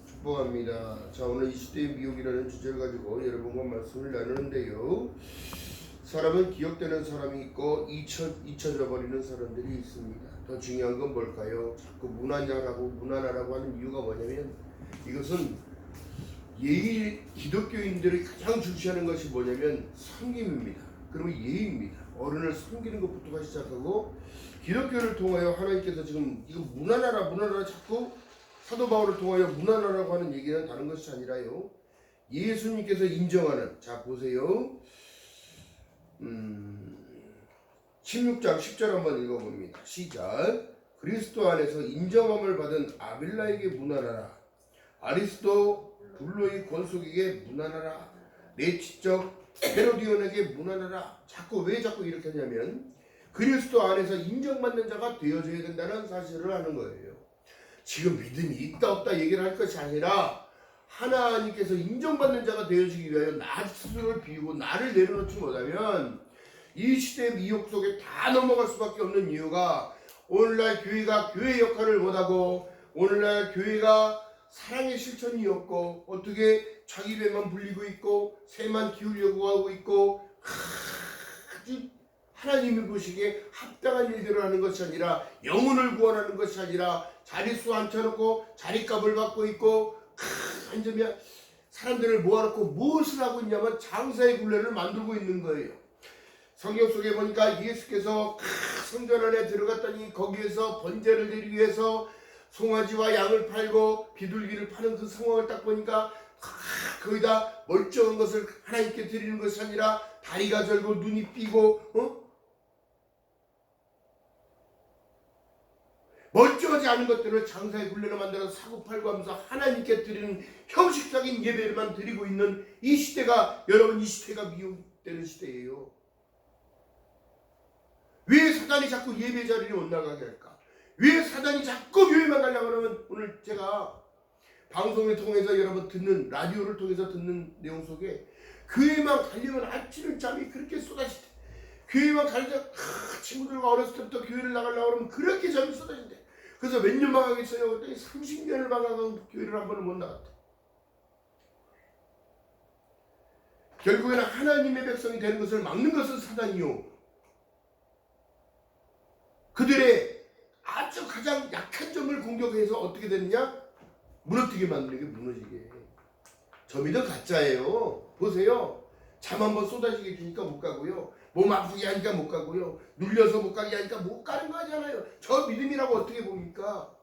축복합니다. 자, 오늘 20대의 미혹이라는 주제를 가지고 여러분과 말씀을 나누는데요. 사람은 기억되는 사람이 있고 잊혀져 버리는 사람들이 있습니다. 더 중요한 건 뭘까요? 자꾸 무난하라고 하는 이유가 뭐냐면, 이것은 기독교인들이 가장 중시하는 것이 뭐냐면 섬김입니다. 그리고 예의입니다. 어른을 섬기는 것부터가 시작하고, 기독교를 통하여 하나님께서 지금 이거 무난하라 자꾸 사도 바울을 통하여 무난하라고 하는 얘기는 다른 것이 아니라요, 예수님께서 인정하는, 자 보세요, 16장 10절 한번 읽어봅니다. 시작. 그리스도 안에서 인정함을 받은 아빌라에게 무난하라. 아리스토블로의 권속에게 무난하라. 내 지적 헤로디온에게 무난하라. 왜 자꾸 이렇게 하냐면, 그리스도 안에서 인정받는 자가 되어져야 된다는 사실을 하는 거예요. 지금 믿음이 있다 없다 얘기를 할 것이 아니라, 하나님께서 인정받는 자가 되어지기 위하여 나 스스로를 비우고 나를 내려놓지 못하면 이 시대의 미혹 속에 다 넘어갈 수밖에 없는 이유가, 오늘날 교회가 교회 역할을 못하고, 오늘날 교회가 사랑의 실천이 없고, 어떻게 자기 배만 불리고 있고 새만 키우려고 하고 있고, 아주 하나님이 보시기에 합당한 일들을 하는 것이 아니라, 영혼을 구원하는 것이 아니라 자릿수 앉혀놓고 자릿값을 받고 있고, 앉으면 사람들을 모아놓고 무엇을 하고 있냐면 장사의 굴레를 만들고 있는 거예요. 성경 속에 보니까 예수께서 성전 안에 들어갔더니 거기에서 번제를 드리기 위해서 송아지와 양을 팔고 비둘기를 파는 그 상황을 딱 보니까, 거기다 멀쩡한 것을 하나님께 드리는 것이 아니라 다리가 절고 눈이 삐고 멀쩡하지 않은 것들을 장사의 굴레로 만들어서 사고팔고 하면서 하나님께 드리는 형식적인 예배를만 드리고 있는 이 시대가, 여러분, 이 시대가 미혹되는 시대예요. 왜 사단이 자꾸 예배 자리를 못 나가게 할까? 왜 사단이 자꾸 교회만 가려고 하면, 오늘 제가 방송을 통해서 여러분 듣는, 라디오를 통해서 듣는 내용 속에, 교회만 가려면 아침을 잠이 그렇게 쏟아질 때, 교회만 가려면 친구들과 어렸을 때부터 교회를 나가려고 하면 그렇게 잠이 쏟아진대. 그래서 몇 년 망하겠어요? 그랬더니 30년을 망하고 교회를 한 번은 못 나갔대. 결국에는 하나님의 백성이 되는 것을 막는 것은 사단이요, 그들의 아주 가장 약한 점을 공격해서 어떻게 되느냐? 무너뜨게 만드는 게, 무너지게. 저 믿음 가짜예요. 보세요. 잠 한번 쏟아지게 주니까 못 가고요, 몸 아프게 하니까 못 가고요, 눌려서 못 가게 하니까 못 가는 거 하잖아요. 저 믿음이라고 어떻게 봅니까?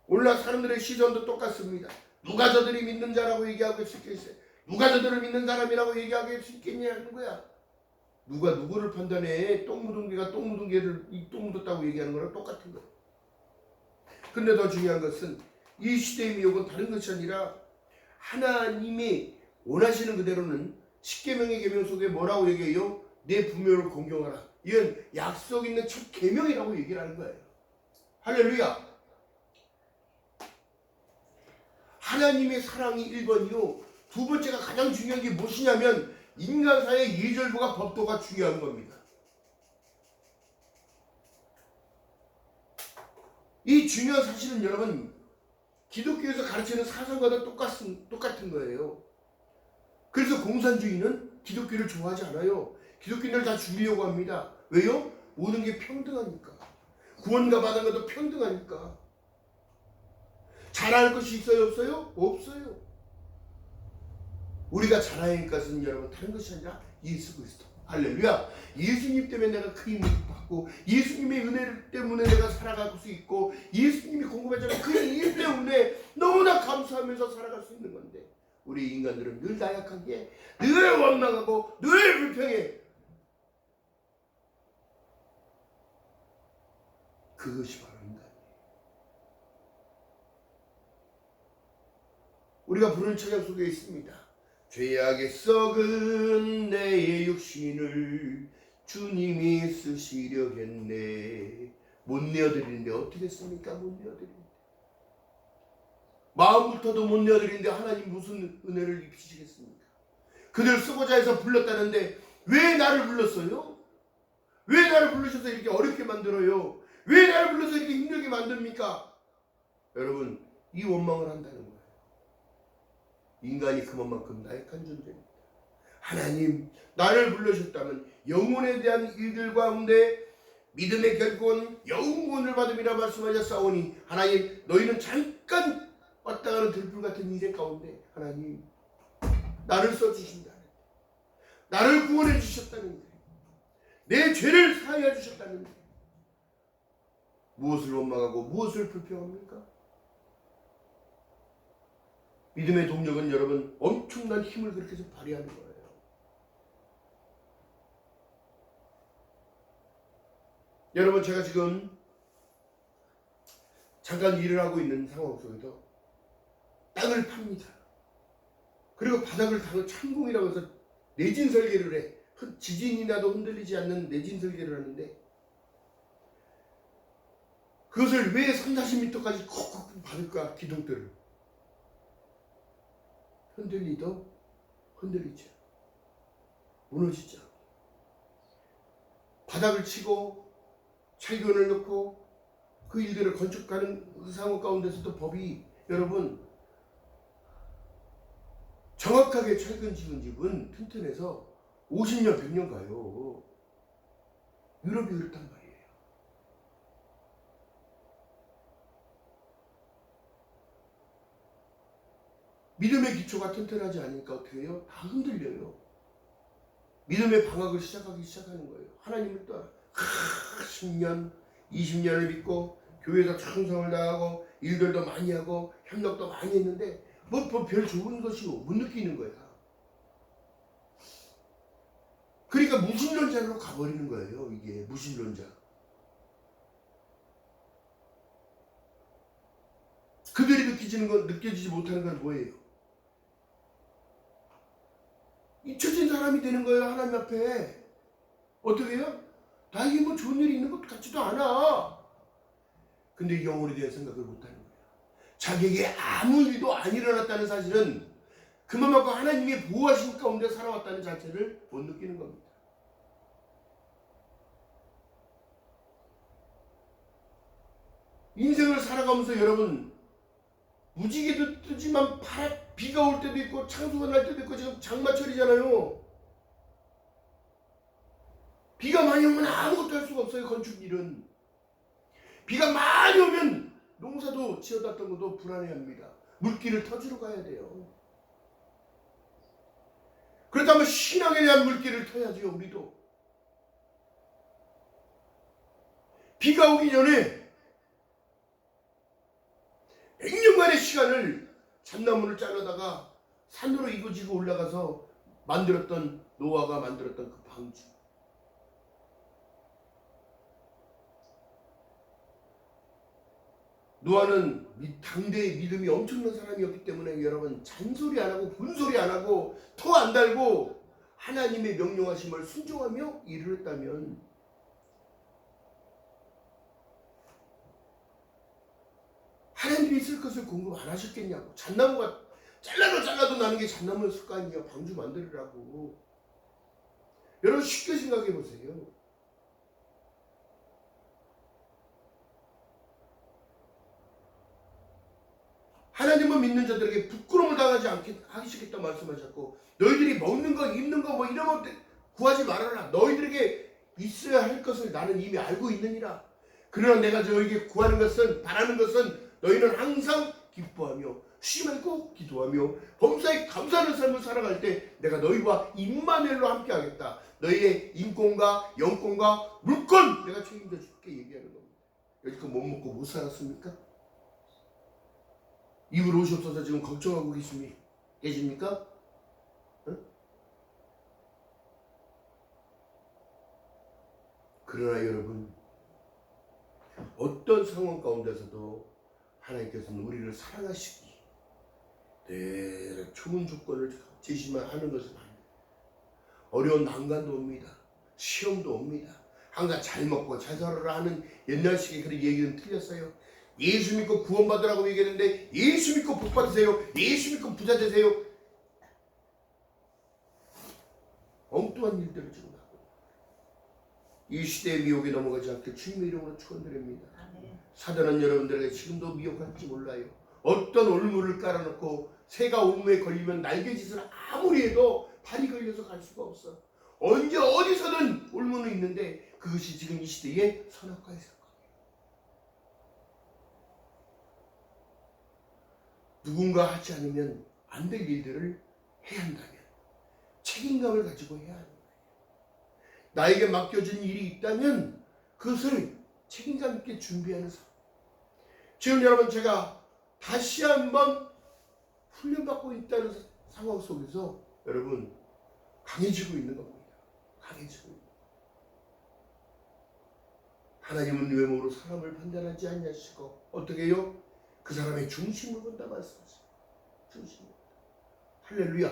오늘날 사람들의 시선도 똑같습니다. 누가 저들이 믿는 자라고 얘기하고 싶겠어요? 누가 저들을 믿는 사람이라고 얘기하고 싶겠냐는 거야. 누가 누구를 판단해? 똥 묻은 개가 똥 묻은 개를 똥 묻었다고 얘기하는 거랑 똑같은 거예요. 근데 더 중요한 것은, 이 시대의 미혹은 다른 것이 아니라, 하나님이 원하시는 그대로는 십계명의 계명 속에 뭐라고 얘기해요? 내 부모를 공경하라. 이건 약속 있는 첫 계명이라고 얘기를 하는 거예요. 할렐루야. 하나님의 사랑이 1번이요. 두 번째가 가장 중요한 게 무엇이냐면, 인간사의 예절부가 법도가 중요한 겁니다. 이 중요한 사실은 여러분, 기독교에서 가르치는 사상과도 똑같은 거예요. 그래서 공산주의는 기독교를 좋아하지 않아요. 기독교인들 다 죽이려고 합니다. 왜요? 모든 게 평등하니까. 구원과 받은 것도 평등하니까. 잘할 것이 있어요, 없어요? 없어요. 우리가 잘해야 할 것은 여러분 다른 것이 아니라 예수 그리스도. 할렐루야. 예수님 때문에 내가 그 힘을 받고, 예수님의 은혜 때문에 내가 살아갈 수 있고, 예수님이 공급해주는 그 일 때문에 너무나 감사하면서 살아갈 수 있는 건데, 우리 인간들은 늘 나약하게, 늘 원망하고, 늘 불평해. 그것이 바로 인간이에요. 우리가 부르는 찬양 속에 있습니다. 죄악에 썩은 내 육신을 주님이 쓰시려 했네. 못 내어드리는데 어떻게 씁니까? 못 내어드리는데. 마음부터도 못 내어드리는데 하나님 무슨 은혜를 입히시겠습니까? 그들 쓰고자 해서 불렀다는데 왜 나를 불렀어요? 왜 나를 부르셔서 이렇게 어렵게 만들어요? 왜 나를 불러서 이렇게 힘들게 만듭니까? 여러분, 이 원망을 한다는 거예요. 인간이 그만큼 나약한 존재입니다. 하나님, 나를 불러주셨다면 영혼에 대한 일들 가운데 믿음의 결국은 영혼을 받음이라 말씀하셨사오니, 하나님, 너희는 잠깐 왔다 가는 들불 같은 인생 가운데 하나님 나를 써주신다는, 나를 구원해 주셨다는, 내 죄를 사하여 주셨다는, 무엇을 원망하고 무엇을 불평합니까? 믿음의 동력은 여러분 엄청난 힘을 그렇게 해서 발휘하는 거예요. 여러분, 제가 지금 잠깐 일을 하고 있는 상황 속에서 땅을 팝니다. 그리고 바닥을 다는 참공이라고 해서 내진 설계를 해. 지진이 나도 흔들리지 않는 내진 설계를 하는데, 그것을 왜 30-40m까지 콕콕 받을까? 기둥들을 흔들리도 흔들리죠. 무너지죠. 바닥을 치고 철근을 넣고 그 일들을 건축하는 상황 가운데서도 법이, 여러분, 정확하게 철근 지은 집은 튼튼해서 50년 100년 가요. 유럽이 그렇단 말이에요. 믿음의 기초가 튼튼하지 않으니까 어떻게 해요? 다 흔들려요. 믿음의 방학을 시작하는 거예요. 하나님을 따라 10년, 20년을 믿고 교회에서 충성을 다하고 일들도 많이 하고 협력도 많이 했는데 뭐 별 좋은 것이 못 느끼는 거야. 그러니까 무신론자로 가버리는 거예요. 이게 무신론자. 그들이 느껴지지 못하는 건 뭐예요? 잊혀진 사람이 되는 거예요. 하나님 앞에. 어떻게 해요? 나에게 뭐 좋은 일이 있는 것 같지도 않아. 근데 영혼에 대한 생각을 못하는 거예요. 자기에게 아무 일도 안 일어났다는 사실은 그만큼 하나님의 보호하신 가운데 살아왔다는 자체를 못 느끼는 겁니다. 인생을 살아가면서 여러분, 무지개도 뜨지만 비가 올 때도 있고 창수가 날 때도 있고, 지금 장마철이잖아요. 비가 많이 오면 아무것도 할 수가 없어요. 건축 일은. 비가 많이 오면 농사도 지어놨던 것도 불안해합니다. 물기를 터주러 가야 돼요. 그렇다면 신앙에 대한 물기를 터야죠. 우리도 비가 오기 전에 100년간의 시간을 잣나무를 잘라다가 산으로 이고지고 올라가서 만들었던, 노아가 만들었던 그 방주. 노아는 당대의 믿음이 엄청난 사람이었기 때문에 여러분, 잔소리 안 하고 군소리 안 하고 터 안 달고 하나님의 명령하심을 순종하며 일을 했다면, 하나님이 있을 것을 공급 안 하셨겠냐고. 잣나무가 잘라도 나는 게 잣나무였을 거 아니에요. 방주 만들으라고. 여러분, 쉽게 생각해 보세요. 하나님을 믿는 자들에게 부끄러움을 당하지 않게 하시겠다 말씀하셨고, 너희들이 먹는 거 입는 거 뭐 이런 것 구하지 말아라. 너희들에게 있어야 할 것을 나는 이미 알고 있느니라. 그러나 내가 너희에게 구하는 것은, 바라는 것은 너희는 항상 기뻐하며 쉬지 말고 기도하며 범사에 감사하는 삶을 살아갈 때 내가 너희와 임마누엘로 함께 하겠다. 너희의 인권과 영권과 물권 내가 책임져 줄게 얘기하는 겁니다. 여지껏 못 먹고 못 살았습니까? 입을 옷이 없어서 지금 걱정하고 계십니까? 응? 그러나 여러분, 어떤 상황 가운데서도 하나님께서는 우리를 사랑하시기 늘 좋은 조건을 제시만 하는 것은 아닙니다. 어려운 난간도 옵니다. 시험도 옵니다. 항상 잘 먹고 잘 살아라 하는 옛날식의 그런 얘기는 틀렸어요. 예수 믿고 구원받으라고 얘기했는데 예수 믿고 복 받으세요. 예수 믿고 부자 되세요. 엉뚱한 일들을 지금 하고, 이 시대의 미혹에 넘어가지 않게 주님의 이름으로 축원드립니다. 아멘. 사단은 여러분들에게 지금도 미혹할지 몰라요. 어떤 올무를 깔아놓고 새가 올무에 걸리면 날개짓을 아무리 해도 발이 걸려서 갈 수가 없어. 언제 어디서든 올무는 있는데 그것이 지금 이 시대의 선악과의 사건이에요. 누군가 하지 않으면 안 될 일들을 해야 한다면 책임감을 가지고 해야 하는 거예요. 나에게 맡겨진 일이 있다면 그것을 책임감 있게 준비하는 삶. 지금 여러분 제가 다시 한번 훈련받고 있다는 상황 속에서 여러분 강해지고 있는 겁니다. 강해지고 있는. 하나님은 왜 몸으로 사람을 판단하지 않냐시고 어떻게 해요? 그 사람의 중심을 본다 말씀하세요. 중심. 할렐루야.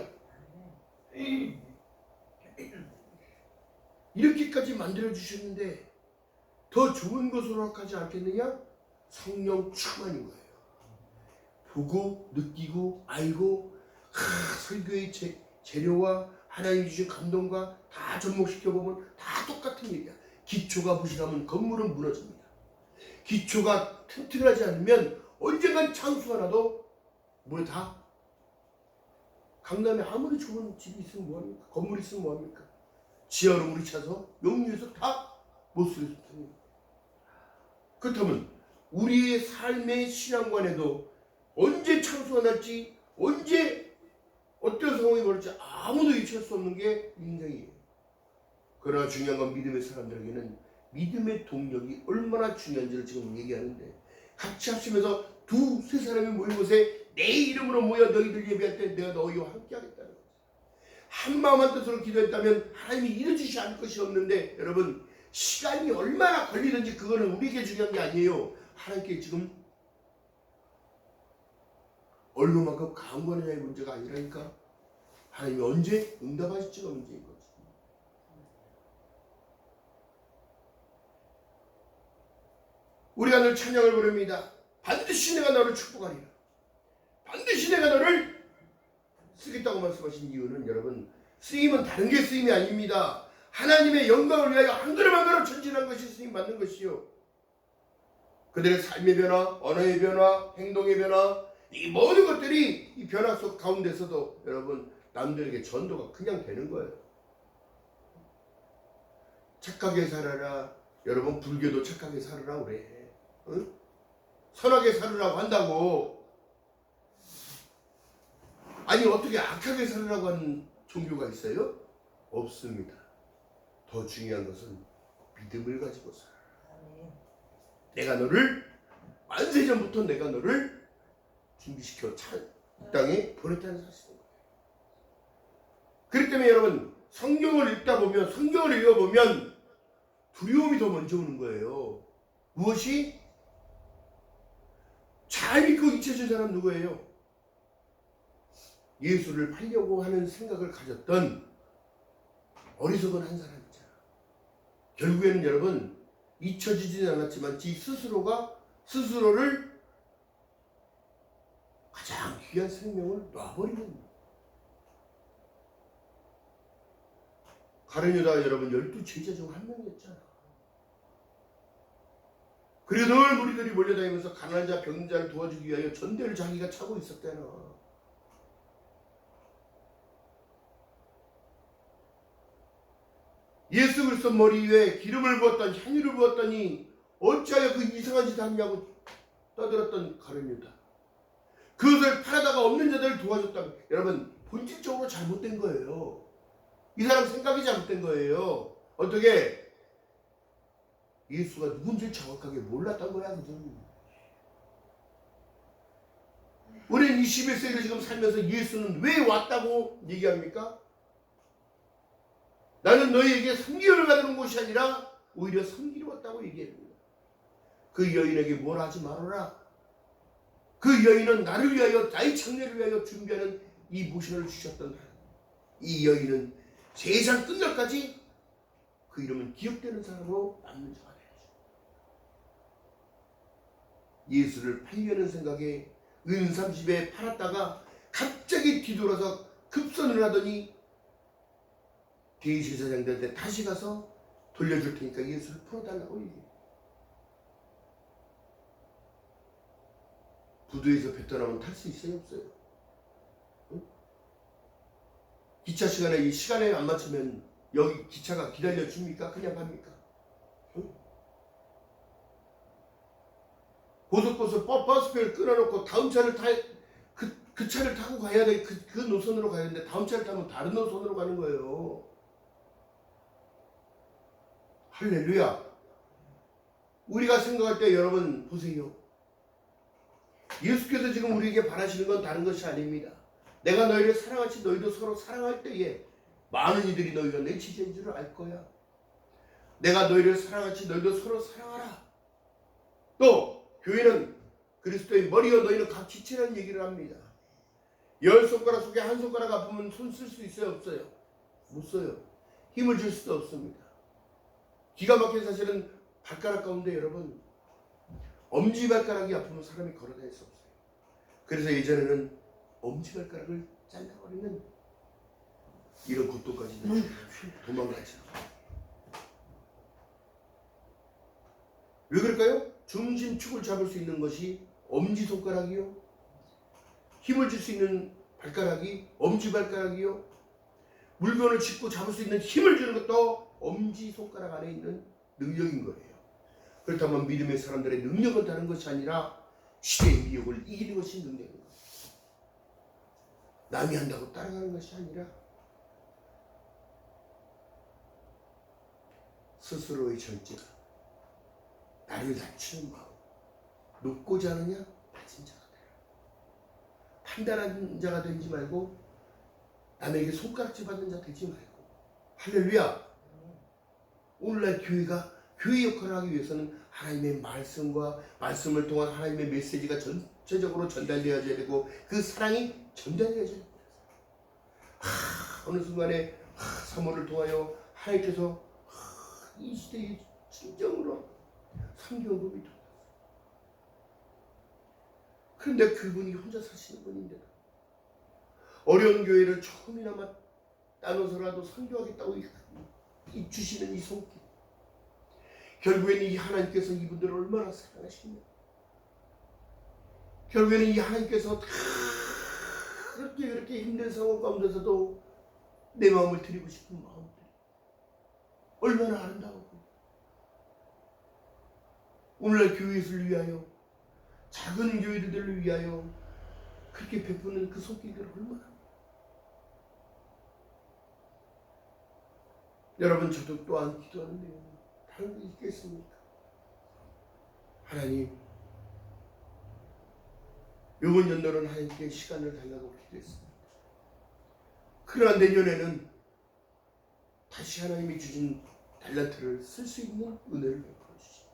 이렇게까지 만들어 주셨는데 더 좋은 것으로 하지 않겠느냐? 성령 충만인 거예요. 보고 느끼고 알고 설교의 재료와 하나님 주신 감동과 다 접목시켜보면 다 똑같은 일이야. 기초가 부실하면 건물은 무너집니다. 기초가 튼튼하지 않으면 언젠간 창수가 나도 뭐에 다 강남에 아무리 좋은 집이 있으면 뭐합니까? 건물이 있으면 뭐합니까? 지하로 물이 차서 용유에서 다 못 쓰게 됩니다. 그렇다면 우리의 삶의 신앙관에도 언제 창수가 날지 언제 어떤 상황이 벌어질지 아무도 예측할 수 없는 게 인생이에요. 그러나 중요한 건 믿음의 사람들에게는 믿음의 동력이 얼마나 중요한지를 지금 얘기하는데 같이 합치면서 두세 사람이 모인 곳에 내 이름으로 모여 너희들 예배할 때 내가 너희와 함께 하겠다는 거죠. 한 마음 한 뜻으로 기도했다면 하나님이 이루어지지 않을 것이 없는데 여러분 시간이 얼마나 걸리든지 그거는 우리에게 중요한 게 아니에요. 하나님께 지금 얼마만큼 강구하느냐의 문제가 아니라니까 하나님이 언제 응답하실지가 문제인 거죠. 우리가 늘 찬양을 부릅니다. 반드시 내가 너를 축복하리라. 반드시 내가 너를 쓰겠다고 말씀하신 이유는 여러분 쓰임은 다른 게 쓰임이 아닙니다. 하나님의 영광을 위하여 한 걸음 한 걸음 전진한 것이 쓰임 받는 것이요. 그들의 삶의 변화, 언어의 변화, 행동의 변화 이 모든 것들이 이 변화 속 가운데서도 여러분 남들에게 전도가 그냥 되는 거예요. 착하게 살아라. 여러분 불교도 착하게 살으라 그래. 응? 선하게 살으라고 한다고. 아니 어떻게 악하게 살으라고 하는 종교가 있어요? 없습니다. 더 중요한 것은 믿음을 가지고 살아라. 내가 너를 만세전부터 내가 너를 준비시켜 이 땅에 보냈다는 사실인 거예요. 그렇기 때문에 여러분 성경을 읽다 보면 성경을 읽어보면 두려움이 더 먼저 오는 거예요. 무엇이? 잘 믿고 잊혀진 사람 누구예요? 예수를 팔려고 하는 생각을 가졌던 어리석은 한 사람이잖아. 결국에는 여러분 잊혀지지는 않았지만 지 스스로를 가장 귀한 생명을 놔버리는 거예요. 가룟 유다가 여러분 12제자 중 한 명이었잖아. 그리고 늘 무리들이 몰려다니면서 가난한 자 병든 자를 도와주기 위하여 전대를 자기가 차고 있었대나. 예수 그리스도 머리 위에 기름을 부었더니 향유를 부었더니 어찌하여 그 이상한 짓을 하냐고 떠들었던 가룟 유다. 그것을 팔아다가 없는 자들을 도와줬다. 여러분 본질적으로 잘못된 거예요. 이 사람 생각이 잘못된 거예요. 어떻게? 예수가 누군지 정확하게 몰랐던 거야. 우리는 21세기를 지금 살면서 예수는 왜 왔다고 얘기합니까? 나는 너희에게 섬기를 받는 곳이 아니라 오히려 섬기러 왔다고 얘기합니다. 그 여인에게 뭘 하지 말아라. 그 여인은 나를 위하여 나의 장래를 위하여 준비하는 이 모션을 주셨던 하나님. 이 여인은 세상 끝날까지 그 이름은 기억되는 사람으로 남는 자가 되야죠. 예수를 팔려는 생각에 은 30에 팔았다가 갑자기 뒤돌아서 급선을 하더니 대제사장들한테 다시 가서 돌려줄 테니까 예수를 풀어달라고 얘기해. 부두에서 배 떠나면 탈 수 있어요, 없어요? 응? 기차 시간에 이 시간에 안 맞추면 여기 기차가 기다려줍니까? 그냥 갑니까? 응? 고속버스 버스표를 끊어놓고 다음 차를 그 차를 타고 가야 돼. 그 노선으로 가야 되는데 다음 차를 타면 다른 노선으로 가는 거예요. 할렐루야. 우리가 생각할 때 여러분 보세요. 예수께서 지금 우리에게 바라시는 건 다른 것이 아닙니다. 내가 너희를 사랑하지 너희도 서로 사랑할 때에 많은 이들이 너희가 내 지체인 줄을 알 거야. 내가 너희를 사랑하지 너희도 서로 사랑하라. 또 교회는 그리스도의 머리여 너희는 각 지체라는 얘기를 합니다. 10손가락 속에 한 손가락 아프면 손 쓸 수 있어요, 없어요? 못 써요. 힘을 줄 수도 없습니다. 기가 막힌 사실은 발가락 가운데 여러분 엄지발가락이 아프면 사람이 걸어다닐 수 없어요. 그래서 예전에는 엄지발가락을 잘라버리는 이런 고통까지는 도망가죠. 왜 그럴까요? 중심축을 잡을 수 있는 것이 엄지손가락이요. 힘을 줄 수 있는 발가락이 엄지발가락이요. 물건을 짚고 잡을 수 있는 힘을 주는 것도 엄지손가락 안에 있는 능력인 거예요. 그렇다면 믿음의 사람들의 능력은 다른 것이 아니라 시대의 미혹을 이기는 것이 능력인 거예요. 남이 한다고 따라가는 것이 아니라 스스로의 절제가 나를 낮추는 마음. 높고자 하느냐? 낮은 자가 되라. 판단하는 자가 되지 말고 남에게 손가락질 받는 자 되지 말고. 할렐루야. 오늘날 교회가 교회 역할을 하기 위해서는 하나님의 말씀을 통한 하나님의 메시지가 전체적으로 전달되어져야 되고 그 사랑이 전달되어져야 됩니다. 어느 순간에 사모를 통하여 하나님께서 이 시대의 진정으로 선교금이 들어왔어요. 그런데 그분이 혼자 사시는 분인데 어려운 교회를 조금이나마 나눠서라도 선교하겠다고 주시는 이 손길. 결국에는 이 하나님께서 이분들을 얼마나 사랑하시냐. 결국에는 이 하나님께서 그렇게 힘든 상황 가운데서도 내 마음을 드리고 싶은 마음들 얼마나 아름다워. 오늘날 교회를 위하여 작은 교회들을 위하여 그렇게 베푸는 그 손길들 얼마나. 여러분 저도 또한 기도하는데요. 다른 게 있겠습니까? 하나님 이번 연도는 하나님께 시간을 달라고 기도했습니다. 그러나 내년에는 다시 하나님이 주신 달란트를 쓸 수 있는 은혜를 베풀어 주시오.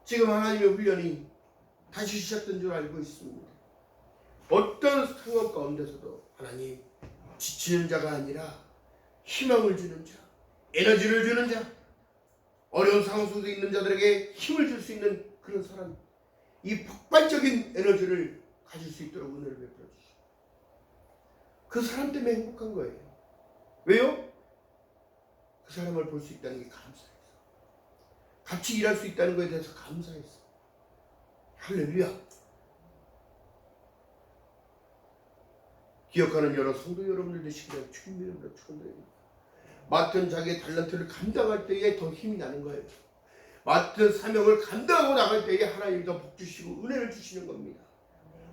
지금 하나님의 훈련이 다시 시작된 줄 알고 있습니다. 어떤 상황 가운데서도 하나님 지치는 자가 아니라 희망을 주는 자, 에너지를 주는 자, 어려운 상황 속에 있는 자들에게 힘을 줄 수 있는 그런 사람, 이 폭발적인 에너지를 가질 수 있도록 은혜를 베풀어 주시오. 그 사람 때문에 행복한 거예요. 왜요? 그 사람을 볼 수 있다는 게 감사해서, 같이 일할 수 있다는 것에 대해서 감사해서. 할렐루야. 기억하는 여러 성도 여러분들 되시기를 주님의 이름으로 축원드립니다. 맡은 자기의 달란트를 감당할 때에 더 힘이 나는 거예요. 맡은 사명을 감당하고 나갈 때에 하나님이 더 복 주시고 은혜를 주시는 겁니다.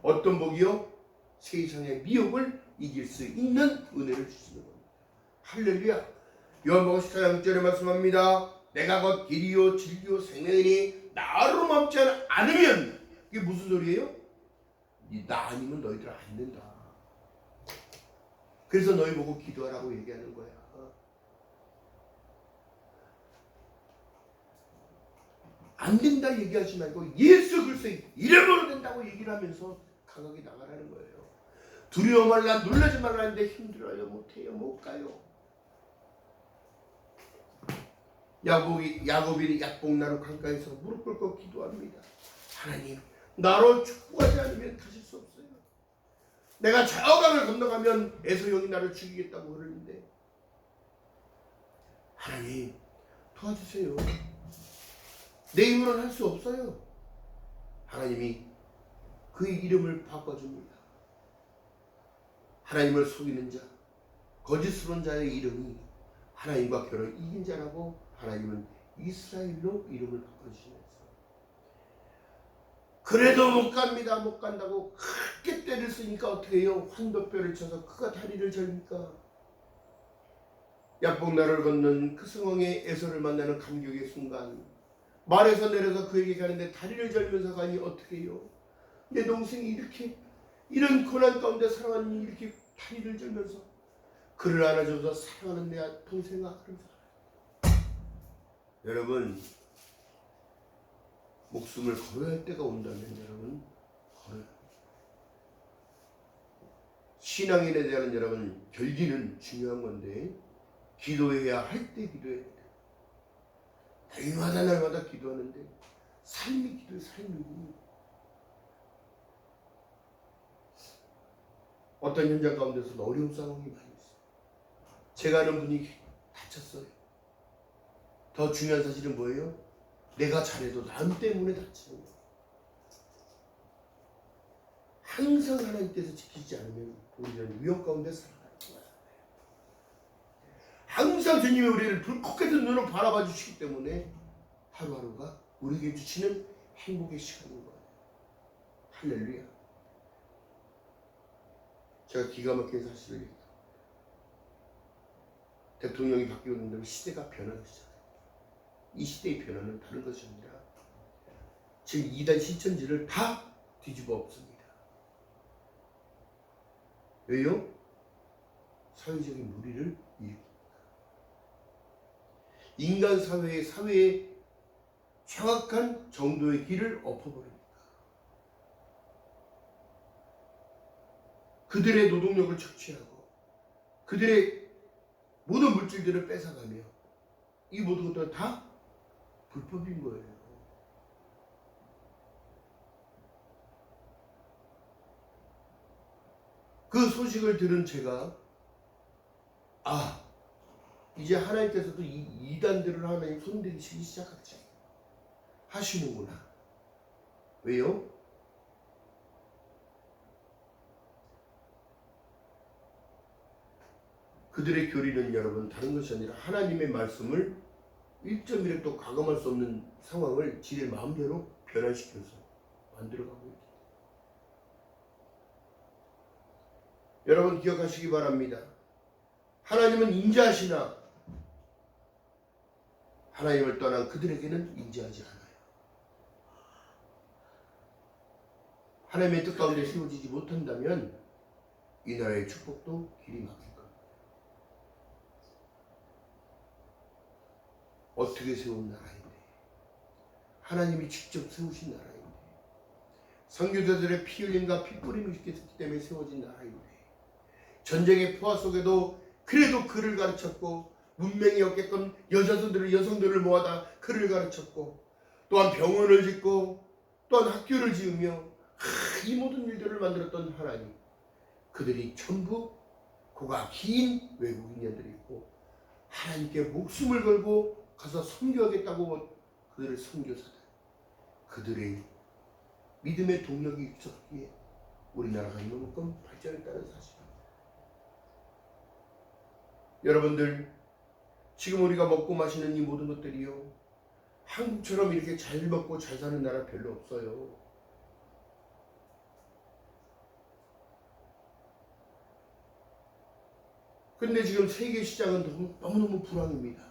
어떤 복이요? 세상의 미혹을 이길 수 있는 은혜를 주시는 겁니다. 할렐루야. 요한복음 14장 6절에 말씀합니다. 내가 곧 길이요 진리요 생명이니 나로 맘지 않으면, 이게 무슨 소리예요? 나 아니면 너희들 안 된다. 그래서 너희 보고 기도하라고 얘기하는 거야. 안 된다 얘기하지 말고 예수 그리스도의 이름으로 된다고 얘기를 하면서 강하게 나가라는 거예요. 두려워 말라, 놀라지 말라는데 힘들어요, 못해요, 못 가요. 야곱이 약복나루 강가에서 무릎 꿇고 기도합니다. 하나님, 나로 축복하지 않으면 가실 수 없어요. 내가 저 강을 건너가면 에서 형이 나를 죽이겠다고 그러는데 하나님 도와주세요. 내 힘으로는 할 수 없어요. 하나님이 그의 이름을 바꿔줍니다. 하나님을 속이는 자, 거짓스러운 자의 이름이 하나님과 결혼 이긴 자라고 하나님은 이스라엘로 이름을 바꿔주시면서 그래도 못 갑니다. 못 간다고 크게 때를 쓰니까 어떻게 해요? 환도뼈를 쳐서 그가 다리를 절니까. 약복나를 걷는 그 상황에 에서를 만나는 감격의 순간 말에서 내려서 그에게 가는데 다리를 절면서 가니 어떻게 해요? 내 동생이 이렇게 이런 고난 가운데 살아가니 이렇게 다리를 절면서 그를 안아줘서 사랑하는 내 동생아 그러면서 여러분 목숨을 걸어야 할 때가 온다면 여러분 걸어야 합니다. 신앙인에 대한 여러분 결기는 중요한 건데 기도해야 할 때 기도해야 돼요. 날마다 기도하는데 삶이 기도의 삶이고 어떤 현장 가운데서는 어려운 상황이 많이 있어요. 제가 아는 분이 다쳤어요. 더 중요한 사실은 뭐예요? 내가 잘해도 남 때문에 다치는 거예요. 항상 하나님께서 지키지 않으면 우리는 위험 가운데 살아가는 거예요. 항상 주님이 우리를 불꽃 같은 눈으로 바라봐 주시기 때문에 하루하루가 우리에게 주시는 행복의 시간인 거예요. 할렐루야. 제가 기가 막힌 사실을 얘기합니다. 대통령이 바뀌고 있는데 시대가 변하기 시작합니다. 이 시대의 변화는 다른 것이 아니라 지금 이단 신천지를 다 뒤집어 엎습니다. 왜요? 사회적인 무리를 일으킵니다. 인간 사회의 정확한 정도의 길을 엎어버립니다. 그들의 노동력을 착취하고 그들의 모든 물질들을 뺏어가며 이 모든 것들은 다 불법인 거예요. 그 소식을 들은 제가 이제 하나님께서도 이 이단들을 하나님 손대시기 시작하지 하시는구나. 왜요? 그들의 교리는 여러분 다른 것이 아니라 하나님의 말씀을 1.1획도 가감할 수 없는 상황을 지들 마음대로 변환시켜서 만들어가고 있다. 여러분 기억하시기 바랍니다. 하나님은 인자하시나 하나님을 떠난 그들에게는 인자하지 않아요. 하나님의 뜻 가운데 세워지지 못한다면 이 나라의 축복도 길이 막힐 겁니다. 어떻게 세운 나라인데 하나님이 직접 세우신 나라인데 선교사들의 피 흘림과 피 뿌림이 있기 때문에 세워진 나라인데 전쟁의 포화 속에도 그래도 그를 가르쳤고 문명이 없게끔 여성들을 모아다 그를 가르쳤고 또한 병원을 짓고 또한 학교를 지으며 이 모든 일들을 만들었던 하나님 그들이 전부 고가 긴 외국인들이 있고 하나님께 목숨을 걸고 가서 선교하겠다고 그들을 선교사다. 그들의 믿음의 동력이 있었기에 우리나라가 이만큼 발전했다는 사실입니다. 여러분들 지금 우리가 먹고 마시는 이 모든 것들이요 한국처럼 이렇게 잘 먹고 잘 사는 나라 별로 없어요. 근데 지금 세계 시장은 너무너무 불황입니다.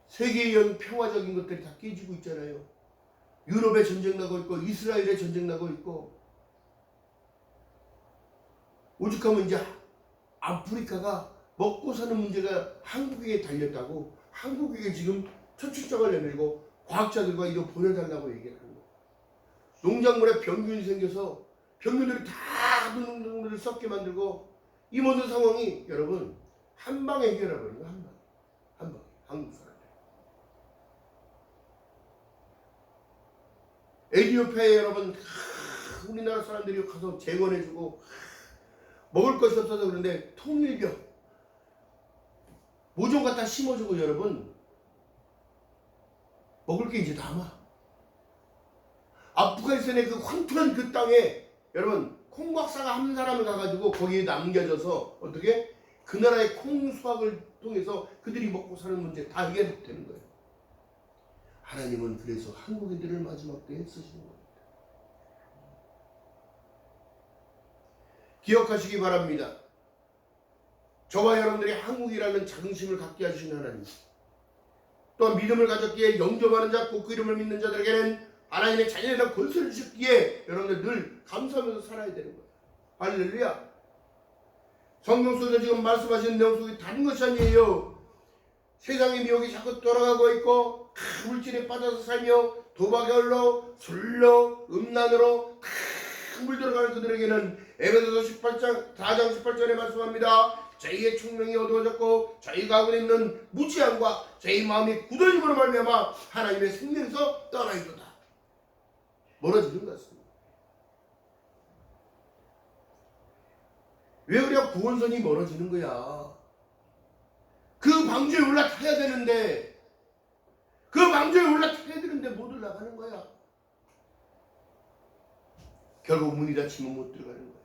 세계의 평화적인 것들이 다 깨지고 있잖아요. 유럽에 전쟁 나고 있고 이스라엘에 전쟁 나고 있고 오죽하면 이제 아프리카가 먹고 사는 문제가 한국에게 달렸다고 한국에게 지금 초출장을 내밀고 과학자들과 이거 보내달라고 얘기를 하는 거예요. 농작물에 병균이 생겨서 병균들이 다 농작물을 썩게 만들고 이 모든 상황이 여러분 한 방에 해결해버린 거예요. 한 방에 한국 사람들. 에티오피아에 여러분 우리나라 사람들이 가서 쟁원해주고 먹을 것이 없어서 그런데 통일bio 모종 갖다 심어주고 여러분 먹을 게 이제 남아. 아프가니스탄의 그 황폐한 그 땅에 여러분 콩 박사가 한 사람을 가가지고 거기에 남겨져서 어떻게 그 나라의 콩 수확을 통해서 그들이 먹고 사는 문제 다 해결되는 거예요. 하나님은 그래서 한국인들을 마지막 때에 쓰시는 겁니다. 기억하시기 바랍니다. 저와 여러분들이 한국이라는 자긍심을 갖게 하시는 하나님, 또한 믿음을 가졌기에 영접하는 자, 곧 그 이름을 믿는 자들에게는 하나님의 자녀이라는 권세를 주셨기에 여러분들 늘 감사하면서 살아야 되는 거예요. 할렐루야. 성경 속에서 지금 말씀하시는 내용 속에 다른 것이 아니에요. 세상의 미혹이 자꾸 돌아가고 있고 물질에 빠져서 살며 도박에 흘러 술로 음란으로 물들어가는 그들에게는 에베소서 18장 4장 18절에 말씀합니다. 저희의 총명이 어두워졌고 저희 가운데 있는 무지함과 저희 마음이 굳어짐으로 말미암아 하나님의 생명에서 떠나이도다. 멀어지는 것 같습니다. 왜 우리가 구원선이 멀어지는 거야? 그 방주에 올라타야 되는데 그 방주에 올라타야 되는데 못 올라가는 거야. 결국 문이 닫히면 못 들어가는 거예요.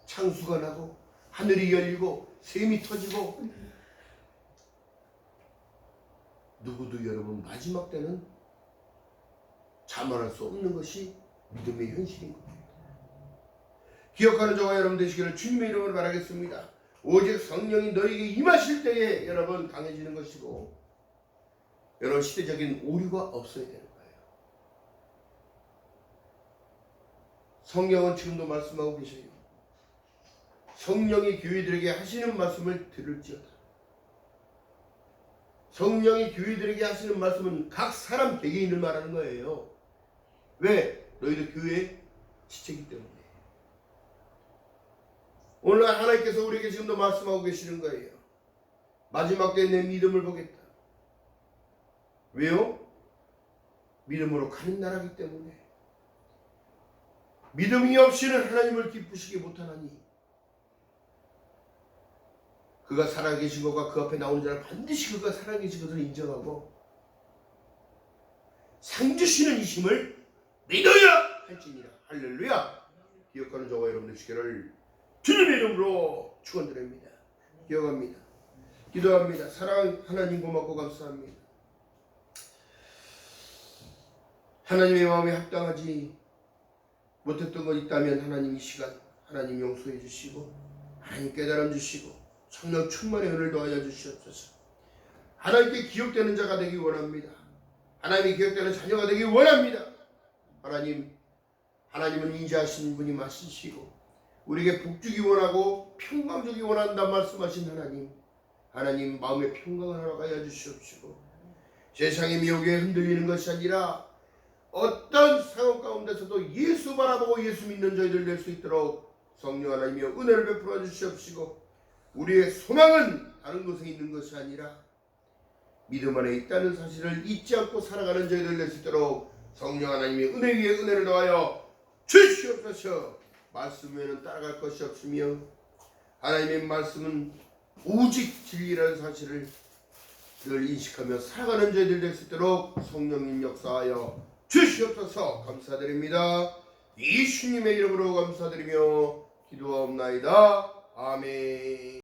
창수가 나고 하늘이 열리고 샘이 터지고 누구도 여러분 마지막 때는 자만할 수 없는 것이 믿음의 현실인 겁니다. 기억하는 저와 여러분 되시기를 주님의 이름으로 바라겠습니다. 오직 성령이 너에게 임하실 때에 여러분 강해지는 것이고 여러 시대적인 오류가 없어야 되는 거예요. 성경은 지금도 말씀하고 계셔요. 성령이 교회들에게 하시는 말씀을 들을지어다. 성령이 교회들에게 하시는 말씀은 각 사람 개개인을 말하는 거예요. 왜? 너희도 교회의 지체이기 때문에. 오늘 하나님께서 우리에게 지금도 말씀하고 계시는 거예요. 마지막 때에 내 믿음을 보겠다. 왜요? 믿음으로 가는 나라이기 때문에. 믿음이 없이는 하나님을 기쁘시게 못하나니 그가 살아계신 것과 그 앞에 나오는 자는 반드시 그가 살아계신 것을 인정하고 상주시는 이심을 믿어야 할지니라. 할렐루야. 기억하는 저와 여러분 되시기를 주님의 이름으로 축원드립니다. 기억합니다. 기도합니다. 사랑하는 하나님 고맙고 감사합니다. 하나님의 마음에 합당하지 못했던 것 있다면 하나님 이 시간 하나님 용서해 주시고 하나님 깨달음 주시고 성령 충만의 은혜를 더하여 주시옵소서. 하나님께 기억되는 자가 되기 원합니다. 하나님이 기억되는 자녀가 되기 원합니다. 하나님은 인자하신 분이 맞으시고 우리에게 복 주기 원하고 평강 주기 원한다 말씀하신 하나님 마음의 평강을 허락하여 주시옵시고 세상의 미혹에 흔들리는 것이 아니라 어떤 상황 가운데서도 예수 바라보고 예수 믿는 저희들 될 수 있도록 성령 하나님이여 은혜를 베풀어 주시옵시고 우리의 소망은 다른 곳에 있는 것이 아니라 믿음 안에 있다는 사실을 잊지 않고 살아가는 저희들 될 수 있도록 성령 하나님의 은혜 위에 은혜를 더하여 주시옵소서. 말씀 외에는 따라갈 것이 없으며 하나님의 말씀은 오직 진리라는 사실을 늘 인식하며 살아가는 저희들 될 수 있도록 성령님 역사하여 주시옵소서. 감사드립니다. 예수님의 이름으로 감사드리며 기도하옵나이다. 아멘.